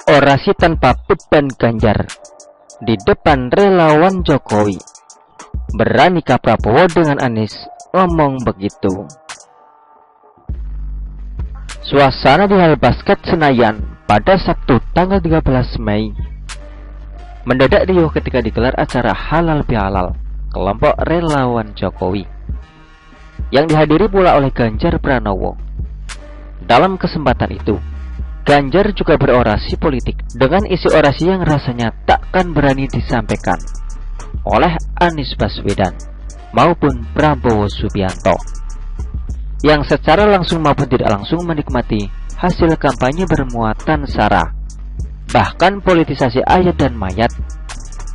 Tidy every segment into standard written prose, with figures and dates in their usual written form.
Orasi tanpa beban Ganjar di depan relawan Jokowi. Beranikah Prabowo dengan Anies ngomong begitu? Suasana di Hall Basket Senayan pada Sabtu tanggal 13 Mei mendadak riuh ketika digelar acara halal bihalal kelompok relawan Jokowi yang dihadiri pula oleh Ganjar Pranowo. Dalam kesempatan itu, Ganjar juga berorasi politik dengan isi orasi yang rasanya takkan berani disampaikan oleh Anies Baswedan maupun Prabowo Subianto, yang secara langsung maupun tidak langsung menikmati hasil kampanye bermuatan sara, bahkan politisasi ayat dan mayat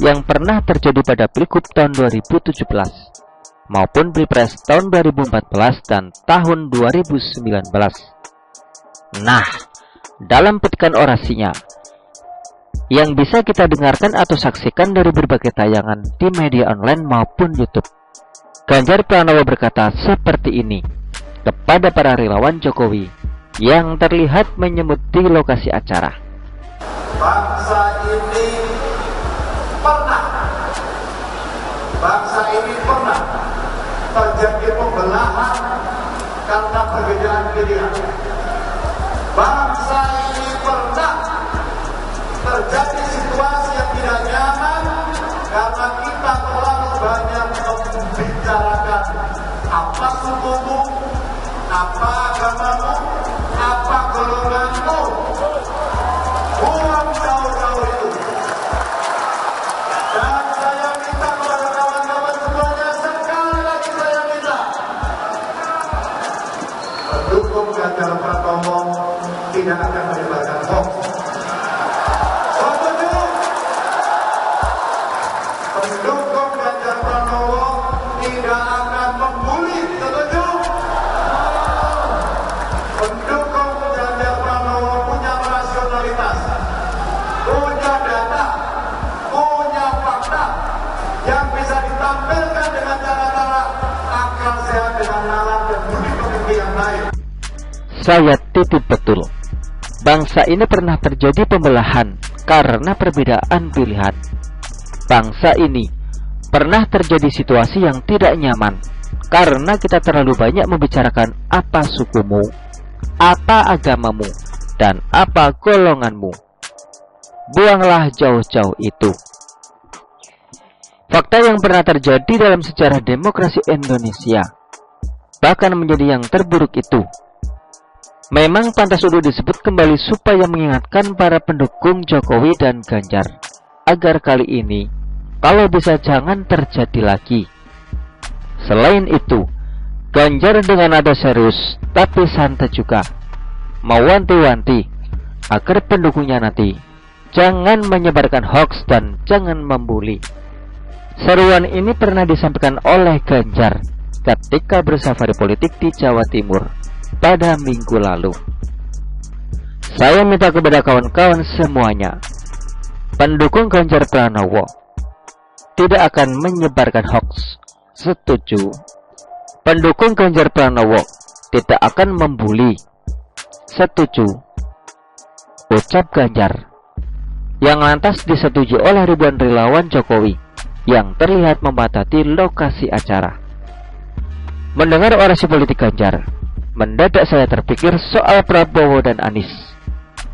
yang pernah terjadi pada Pilgub tahun 2017 maupun Pilpres tahun 2014 dan tahun 2019. Nah, dalam petikan orasinya yang bisa kita dengarkan atau saksikan dari berbagai tayangan di media online maupun YouTube, Ganjar Pranowo berkata seperti ini kepada para relawan Jokowi yang terlihat menyebut di lokasi acara. Bangsa ini pernah terjadi pembelahan karena perbedaan pilihan. Bangsa ini pernah terjadi situasi yang tidak nyaman karena kita terlalu banyak membicarakan apa sukumu, apa agamamu, apa golonganmu. Buang jauh-jauh itu. Dan saya minta kepada kawan-kawan semuanya, sekali lagi saya minta, pendukung Ganjar Pranowo tidak akan menyebarkan hoax. Setuju? Pendukung Ganjar Pranowo tidak akan membuli. Setuju? Pendukung Ganjar Pranowo punya rasionalitas, punya data, punya fakta yang bisa ditampilkan dengan cara-cara akal sehat dengan nalar dan budi pekerti yang baik. Saya titip betul, bangsa ini pernah terjadi pembelahan karena perbedaan pilihan. Bangsa ini pernah terjadi situasi yang tidak nyaman karena kita terlalu banyak membicarakan apa sukumu, apa agamamu, dan apa golonganmu. Buanglah jauh-jauh itu. Fakta yang pernah terjadi dalam sejarah demokrasi Indonesia, bahkan menjadi yang terburuk itu, memang pantas untuk disebut kembali supaya mengingatkan para pendukung Jokowi dan Ganjar agar kali ini kalau bisa jangan terjadi lagi. Selain itu, Ganjar dengan nada serius tapi santai juga mewanti-wanti agar pendukungnya nanti jangan menyebarkan hoax dan jangan membuli. Seruan ini pernah disampaikan oleh Ganjar ketika bersafari politik di Jawa Timur pada minggu lalu. Saya minta kepada kawan-kawan semuanya, pendukung Ganjar Pranowo tidak akan menyebarkan hoax. Setuju? Pendukung Ganjar Pranowo tidak akan membuli. Setuju? Ucap Ganjar yang lantas disetujui oleh ribuan relawan Jokowi yang terlihat memadati lokasi acara. Mendengar orasi politik Ganjar, mendadak saya terpikir soal Prabowo dan Anies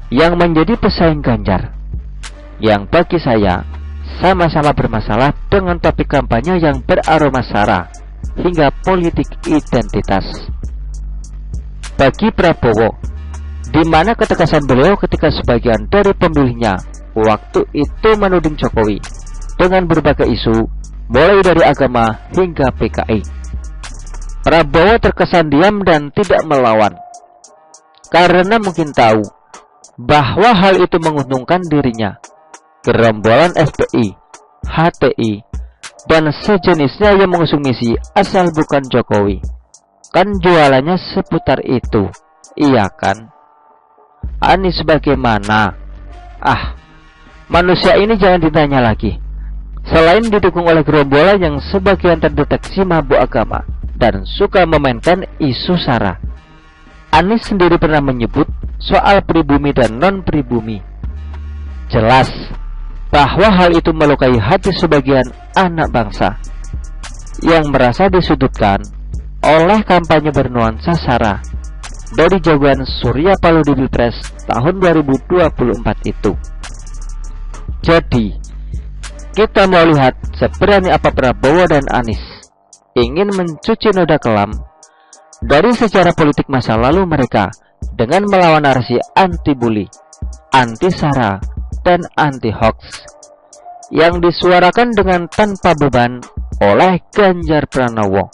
yang menjadi pesaing Ganjar, yang bagi saya sama-sama bermasalah dengan topik kampanye yang beraroma sara hingga politik identitas. Bagi Prabowo, di mana ketegasan beliau ketika sebagian dari pemilihnya waktu itu menuding Jokowi dengan berbagai isu mulai dari agama hingga PKI. Prabowo terkesan diam dan tidak melawan karena mungkin tahu bahwa hal itu menguntungkan dirinya, gerombolan FPI, HTI, dan sejenisnya yang mengusung misi asal bukan Jokowi. Kan jualannya seputar itu, iya kan? Anies bagaimana? Manusia ini jangan ditanya lagi. Selain didukung oleh gerombolan yang sebagian terdeteksi mabuk agama dan suka memainkan isu SARA, Anies sendiri pernah menyebut soal pribumi dan non-pribumi. Jelas bahwa hal itu melukai hati sebagian anak bangsa yang merasa disudutkan oleh kampanye bernuansa SARA dari jagoan Surya Paloh di Pilpres tahun 2024 itu. Jadi, kita mau lihat seberani apa Prabowo dan Anies ingin mencuci noda kelam dari sejarah politik masa lalu mereka dengan melawan narasi anti-bully, anti-SARA, dan anti-hoax yang disuarakan dengan tanpa beban oleh Ganjar Pranowo,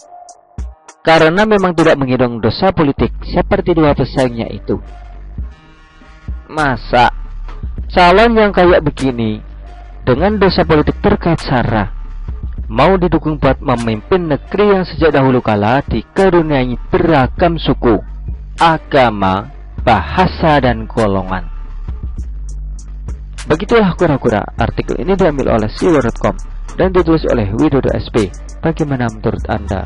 karena memang tidak mengidong dosa politik seperti dua pesaingnya itu. Masa calon yang kayak begini dengan dosa politik terkait SARA mau didukung buat memimpin negeri yang sejak dahulu kala dikaruniai beragam suku, agama, bahasa, dan golongan? Begitulah kura-kura. Artikel ini diambil oleh siwo.com dan ditulis oleh Widodo SP. Bagaimana menurut Anda?